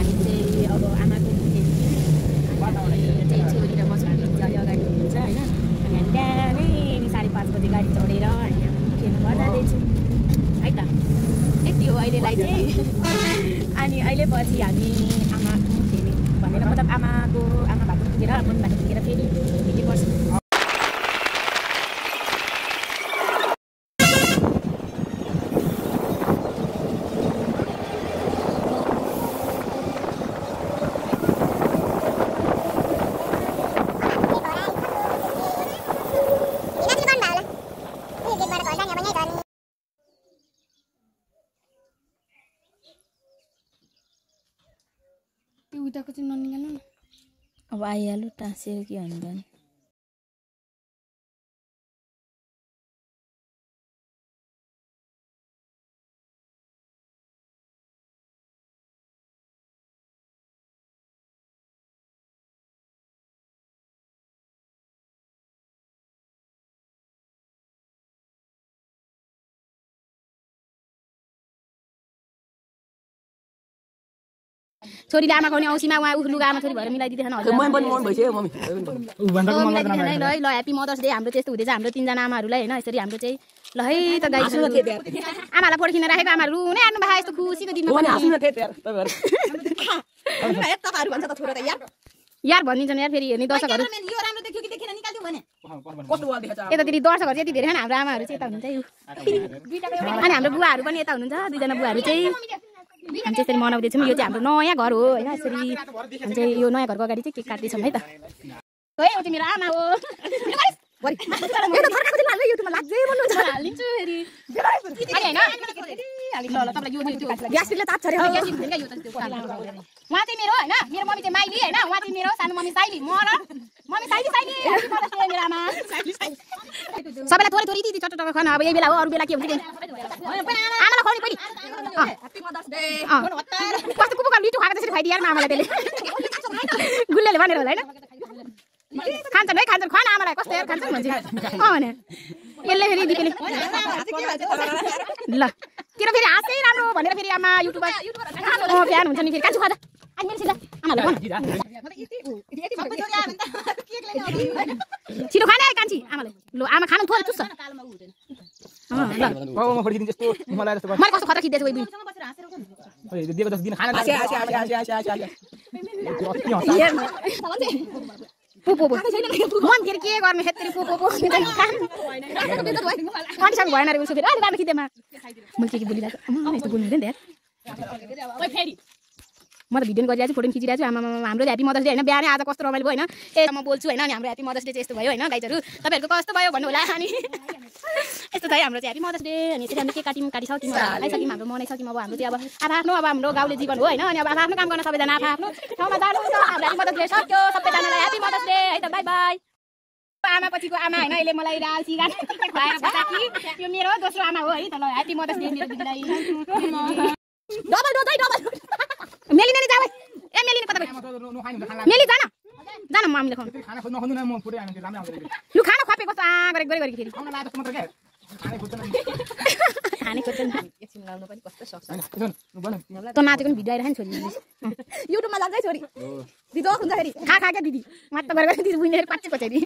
हामी चाहिँ अब आमाको चाहिँ छोरी र बस्नु अलि अगाडि हुनुहुन्छ होइन अनि हामी बिहानै 5:30 बजे गाडी चढेर हामी खेल्नु घर जाँदैछौँ है त यति हो अहिलेलाई चाहिँ अनि अहिले पछि हामी आमा खेल्ने भनेर मतलब आमा भएको पुगेर मम्मी भएको पुगेर फेरि भेट्नुपर्छ उताको चाहिँ ननिकाल्नु न अब आइहाल्यो टाँसेर के भन्दा नि छोरीले आमा खुवाउने औसीमा उहाँ उफ लुगा आमा छोरी भएर मिलाइदिँदैन ल ह्याप्पी मदर्स डे हाम्रो त्यस्तो हुँदैछ हाम्रो 3 जना आमाहरूलाई होइन यसरी हाम्रो चाहिँ ल है त गाइस आमालाई फोर्किन राखेको आमाहरू रुनै आड्नु भए यस्तो खुसीको दिनमा यार भनिदिन्छन् यार फेरि हेर्ने दर्शकहरू यतातिर दर्शकहरू यति धेरै हाम्रो आमाहरू चाहिँ यता हुनुहुन्छ अनि हाम्रो बुवाहरू पनि यता हुनुहुन्छ 2 जना बुवाहरू चाहिँ हामी त्यसरी मनाउँदैछौँ यो चाहिँ हाम्रो नयाँ घर हो होइन यसरी हामी चाहिँ यो नयाँ घरको अगाडि चाहिँ केक काट्दैछौँ है त है ऊ चाहिँ मेरो आमा हो उहाँ चाहिँ मेरो होइन मेरो मम्मी चाहिँ माइली होइन उहाँ चाहिँ मेरो सानो मम्मी साइली म र मम्मी साइली मेरो आमा सबैलाई थोरै थोरै यति चटचट खाना अब यही बेला हो अरू बेला के हुन्छ आमालाई खुवाउने पनि कस्तो कुकुरको मिठो खाएको त्यसरी खुवाइदियो यार आमालाई त्यसले गुल्लेले भनेर होला होइन खान्छन् है खान्छन् खान आमालाई कस्तो यार खान्छन् भन्छ भने यसले फेरि दिदीले ल तेरो फेरि हाँसै राम्रो भनेर फेरि आमा युट्युबर फ्यान हुन्छ नि फेरि कान्छु खाँदा अनि मेरो सिधा आमालाई छिटो खाने कान्छी आमालाई ल आमा खानु थोरै चुस्छ मैले कस्तो खतरा खिच्दैछु पोपो मन फेरि के गर्ने फेरि पोपो कन्डिसन भएन रे उसो फेरि अलिक राम्रो खिच्दैमा मैले के बोलिरहेको यस्तो बोल्नु हुँदैन फेरि म त भिडियो गरिरहेको छु फोटो खिचिरहेको छु आमा हाम्रो ह्याप्पी मदर्स डे होइन बिहानै आज कस्तो रमाइलो भयो होइन ए म बोल्छु होइन अनि हाम्रो ह्याप्पी मदर्स डे चाहिँ यस्तो भयो होइन गाइजहरू तपाईँहरूको कस्तो भयो भन्नु होला अनि यस्तो छ हाम्रो चाहिँ ह्याप्पी मदर्स डे अनि यसरी हामीले केक काटिसक्यौँ खाइसक्यौँ हाम्रो मनाइसक्यौँ अब हाम्रो चाहिँ अब आफ्नो अब हाम्रो गाउँले जीवन हो होइन अनि अब आफ्नो काम गर्न सबैजना आफ्नो ठाउँमा जानु हाम्रो ह्याप्पी मदर्स डे सक्यो सबैजनालाई ह्याप्पी मदर्स डे है त बाई बाई आमा पछिको आमा होइन अहिले मलाई दाल चिकन खुवाएर बसाकी यो मेरो दोस्रो आमा हो है त ल ह्याप्पी मदर्स डे मेरो दिदीलाई डबल डोज है डबल मेली नानी जाऊ ए मेली कता मेली जान मम्मीले खानु लु खाना खुवापे कस्तो गरे फेरि खाने खोज्छ एकछिन लाउनु पनि कस्तो सक्छ त नाचेको पनि भिडियो आइरहेको नि छोरी युट्युबमा लाग्दै छोरी दिदी हुन्छ फेरि खा क्या दिदी मात्र गरेर दिदी बुझ्ने पाँच पछाडि